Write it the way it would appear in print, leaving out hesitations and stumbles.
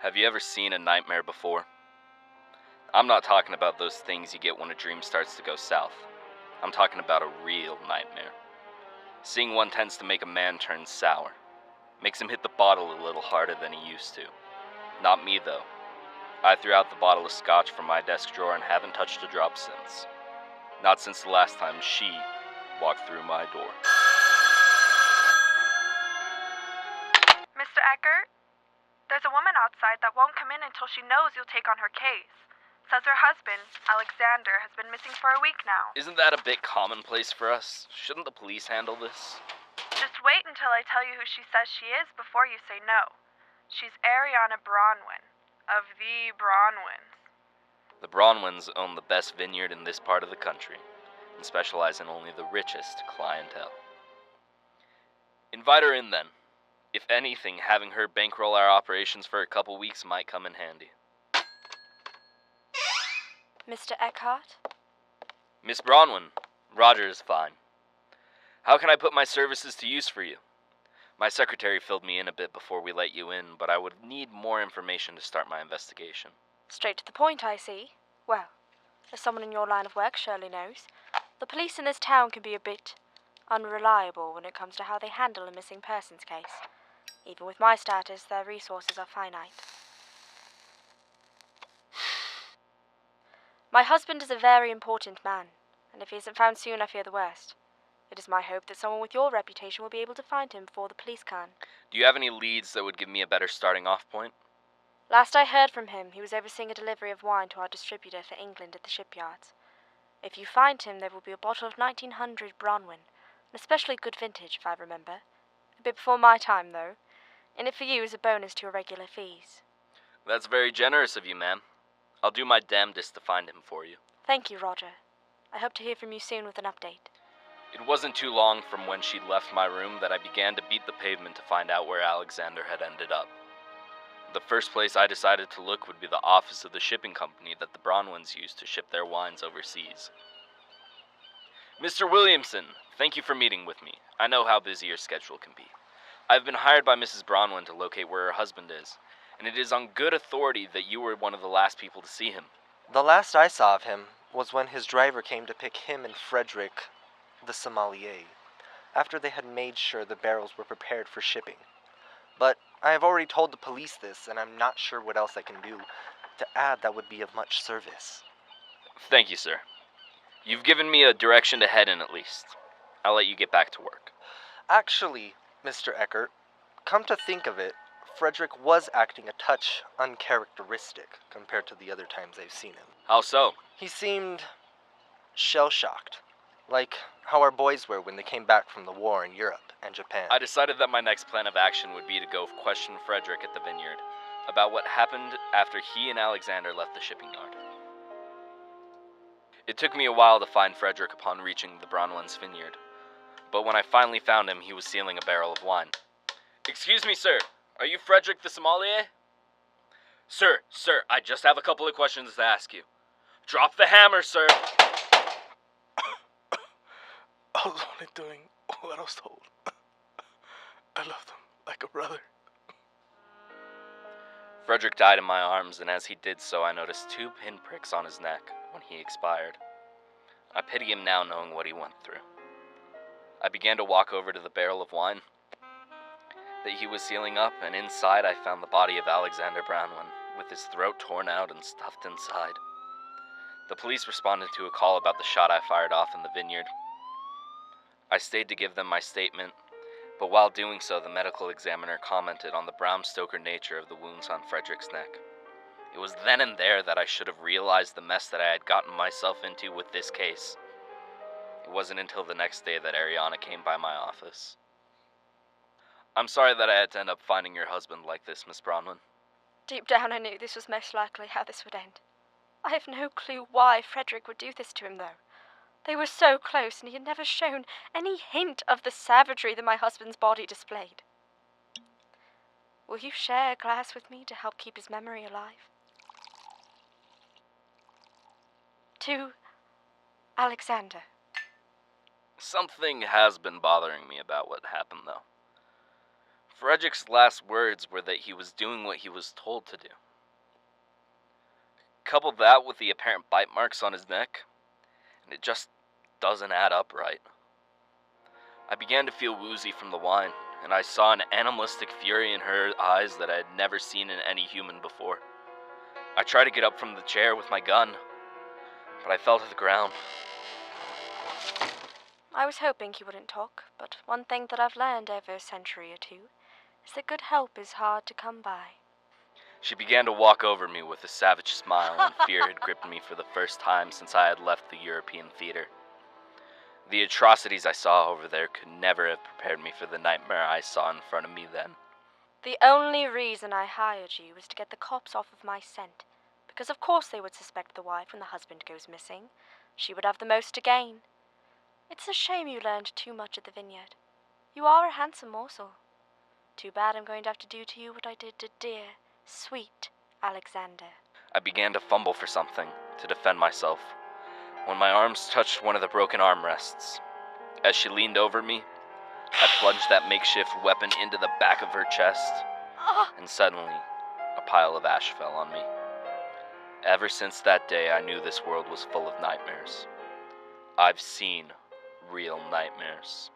Have you ever seen a nightmare before? I'm not talking about those things you get when a dream starts to go south. I'm talking about a real nightmare. Seeing one tends to make a man turn sour. Makes him hit the bottle a little harder than he used to. Not me, though. I threw out the bottle of scotch from my desk drawer and haven't touched a drop since. Not since the last time she walked through my door. Mr. Eckert? There's a woman outside that won't come in until she knows you'll take on her case. Says her husband, Alexander, has been missing for a week now. Isn't that a bit commonplace for us? Shouldn't the police handle this? Just wait until I tell you who she says she is before you say no. She's Ariana Bronwyn, of the Bronwyns. The Bronwyns own the best vineyard in this part of the country, and specialize in only the richest clientele. Invite her in then. If anything, having her bankroll our operations for a couple weeks might come in handy. Mr. Eckhart? Miss Bronwyn, Roger is fine. How can I put my services to use for you? My secretary filled me in a bit before we let you in, but I would need more information to start my investigation. Straight to the point, I see. Well, as someone in your line of work surely knows, the police in this town can be a bit unreliable when it comes to how they handle a missing persons case. Even with my status, their resources are finite. My husband is a very important man, and if he isn't found soon, I fear the worst. It is my hope that someone with your reputation will be able to find him before the police can. Do you have any leads that would give me a better starting off point? Last I heard from him, he was overseeing a delivery of wine to our distributor for England at the shipyards. If you find him, there will be a bottle of 1900 Bronwyn, an especially good vintage, if I remember. A bit before my time, though. In it for you as a bonus to your regular fees. That's very generous of you, ma'am. I'll do my damnedest to find him for you. Thank you, Roger. I hope to hear from you soon with an update. It wasn't too long from when she'd left my room that I began to beat the pavement to find out where Alexander had ended up. The first place I decided to look would be the office of the shipping company that the Bronwyns used to ship their wines overseas. Mr. Williamson, thank you for meeting with me. I know how busy your schedule can be. I've been hired by Mrs. Bronwyn to locate where her husband is, and it is on good authority that you were one of the last people to see him. The last I saw of him was when his driver came to pick him and Frederick, the sommelier, after they had made sure the barrels were prepared for shipping. But I have already told the police this, and I'm not sure what else I can do to add that would be of much service. Thank you, sir. You've given me a direction to head in at least. I'll let you get back to work. Actually, Mr. Eckert, come to think of it, Frederick was acting a touch uncharacteristic compared to the other times I've seen him. How so? He seemed shell-shocked, like how our boys were when they came back from the war in Europe and Japan. I decided that my next plan of action would be to go question Frederick at the vineyard about what happened after he and Alexander left the shipping yard. It took me a while to find Frederick upon reaching the Bronwyns' vineyard, but when I finally found him, he was sealing a barrel of wine. Excuse me, sir. Are you Frederick the sommelier? Sir, I just have a couple of questions to ask you. Drop the hammer, sir. I was only doing what I was told. I loved him like a brother. Frederick died in my arms, and as he did so, I noticed 2 pinpricks on his neck when he expired. I pity him now knowing what he went through. I began to walk over to the barrel of wine that he was sealing up, and inside I found the body of Alexander Bronwyn, with his throat torn out and stuffed inside. The police responded to a call about the shot I fired off in the vineyard. I stayed to give them my statement, but while doing so, the medical examiner commented on the Brown-Stoker nature of the wounds on Frederick's neck. It was then and there that I should have realized the mess that I had gotten myself into with this case. It wasn't until the next day that Ariana came by my office. I'm sorry that I had to end up finding your husband like this, Miss Bronwyn. Deep down I knew this was most likely how this would end. I have no clue why Frederick would do this to him, though. They were so close, and he had never shown any hint of the savagery that my husband's body displayed. Will you share a glass with me to help keep his memory alive? To Alexander. Something has been bothering me about what happened, though. Frederick's last words were that he was doing what he was told to do. Couple that with the apparent bite marks on his neck, and it just doesn't add up right. I began to feel woozy from the wine, and I saw an animalistic fury in her eyes that I had never seen in any human before. I tried to get up from the chair with my gun, but I fell to the ground. I was hoping he wouldn't talk, but one thing that I've learned over a century or two is that good help is hard to come by. She began to walk over me with a savage smile, and fear had gripped me for the first time since I had left the European theater. The atrocities I saw over there could never have prepared me for the nightmare I saw in front of me then. The only reason I hired you was to get the cops off of my scent, because of course they would suspect the wife when the husband goes missing. She would have the most to gain. It's a shame you learned too much at the vineyard. You are a handsome morsel. Too bad I'm going to have to do to you what I did to dear, sweet Alexander. I began to fumble for something to defend myself when my arms touched one of the broken armrests. As she leaned over me, I plunged that makeshift weapon into the back of her chest, and suddenly, a pile of ash fell on me. Ever since that day, I knew this world was full of nightmares. I've seen real nightmares.